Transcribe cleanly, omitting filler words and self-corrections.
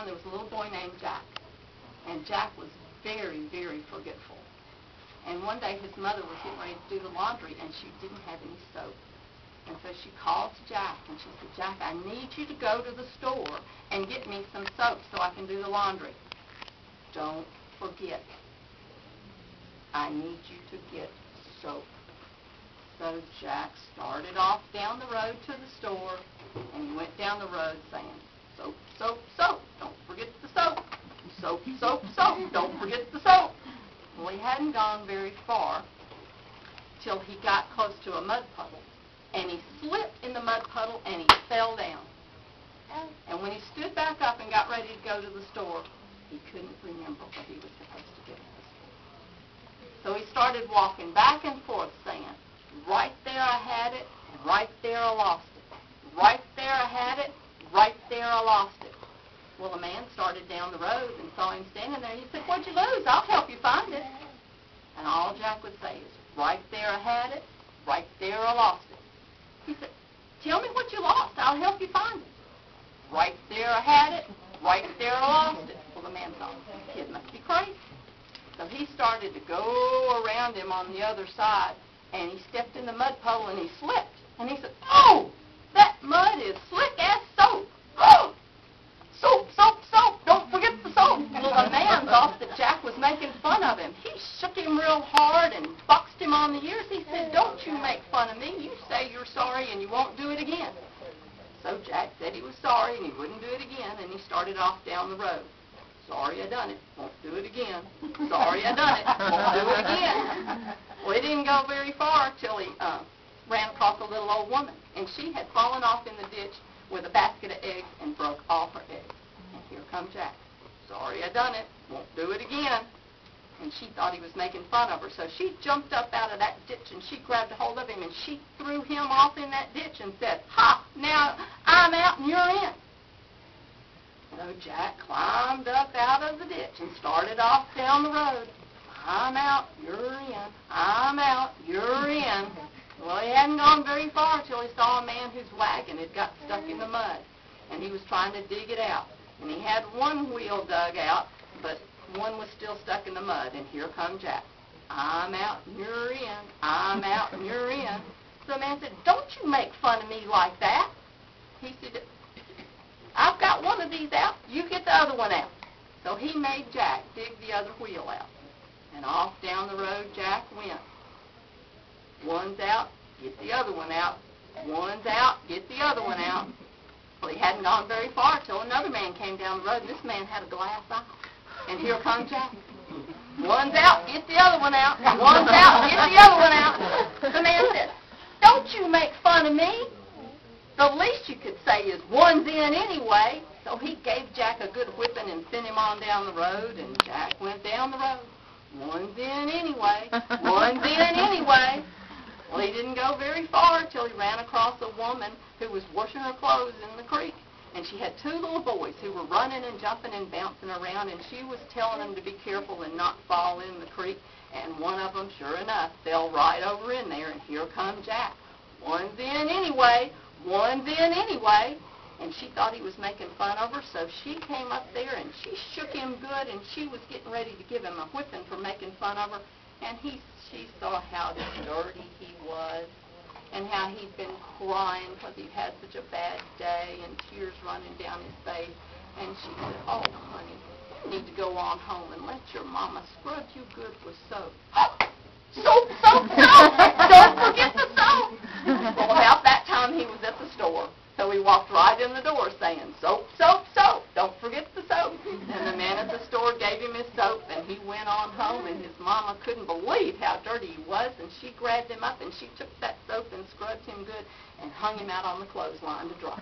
time, there was a little boy named Jack. And Jack was very, very forgetful. And one day his mother was getting ready to do the laundry, and she didn't have any soap. And so she called to Jack, and she said, Jack, I need you to go to the store and get me some soap so I can do the laundry. Don't forget. I need you to get soap. So Jack started off down the road to the store, and he went down the road saying, soap, soap, soap, don't forget the soap. Soap, soap, soap, don't forget the soap. Well, he hadn't gone very far till he got close to a mud puddle, and he slipped in the mud puddle and he fell down. And when he stood back up and got ready to go to the store, he couldn't remember what he was supposed to get at the store. So he started walking back and forth saying, right there I had it, right there I lost it. Right there I had it, right there I lost it. Well, a man started down the road and saw him standing there. He said, what'd you lose? I'll help you find it. And all Jack would say is, right there I had it, right there I lost it. He said, tell me what you lost. I'll help you find it. Right there I had it, right there I lost it. Well, the man thought, this kid must be crazy. So he started to go around him on the other side, and he stepped in the mud puddle and he slipped. And he said, oh, that mud is slick as soap. Oh, soap, soap, soap, don't forget the soap. Well, the man thought that Jack was making fun of him. He shook him real hard and boxed him on the ears. He said, don't you make fun of me. You say you're sorry and you won't do it again. So Jack said he was sorry and he wouldn't do it again, and he started off down the road. Sorry I done it, won't do it again. Sorry I done it, won't do it again. Well, he didn't go very far till he ran across a little old woman, and she had fallen off in the ditch with a basket of eggs and broke all her eggs. And here come Jack. Sorry I done it, won't do it again. And she thought he was making fun of her, so she jumped up out of that ditch and she grabbed a hold of him and she threw him off in that ditch and said, ha, now I'm out and you're in. So Jack climbed up out of the ditch and started off down the road. I'm out, you're in. I'm out, you're in. Well, he hadn't gone very far till he saw a man whose wagon had got stuck in the mud, and he was trying to dig it out. And he had one wheel dug out, but one was still stuck in the mud, and here come Jack. I'm out and you're in. I'm out and you're in. So the man said, don't you make fun of me like that. He said, I've got one of these out, you get the other one out. So he made Jack dig the other wheel out. And off down the road Jack went. One's out, get the other one out. One's out, get the other one out. Well, he hadn't gone very far till another man came down the road. This man had a glass eye. And here comes Jack. One's out, get the other one out. One's out, get the other one out. The man said, don't you make fun of me. The least you could say is one's in anyway. So he gave Jack a good whipping and sent him on down the road, and Jack went down the road. One's in anyway. One's in anyway. Well, he didn't go very far till he ran across a woman who was washing her clothes in the creek. And she had two little boys who were running and jumping and bouncing around, and she was telling them to be careful and not fall in the creek. And one of them, sure enough, fell right over in there, and here come Jack. One's in anyway. One's in anyway. And she thought he was making fun of her, so she came up there and she shook him good, and she was getting ready to give him a whipping for making fun of her. And she saw how dirty he was and how he'd been crying because he'd had such a bad day and tears running down his face. And she said, oh, honey, you need to go on home and let your mama scrub you good with soap. Oh, soap, soap, soap! Don't forget the soap! Well, about that time he was at the store. So he walked right in the door saying, soap, soap, soap, don't forget the soap. And the man at the store gave him his soap, and he went on home, and his mama couldn't believe how dirty he was, and she grabbed him up, and she took that soap and scrubbed him good and hung him out on the clothesline to dry.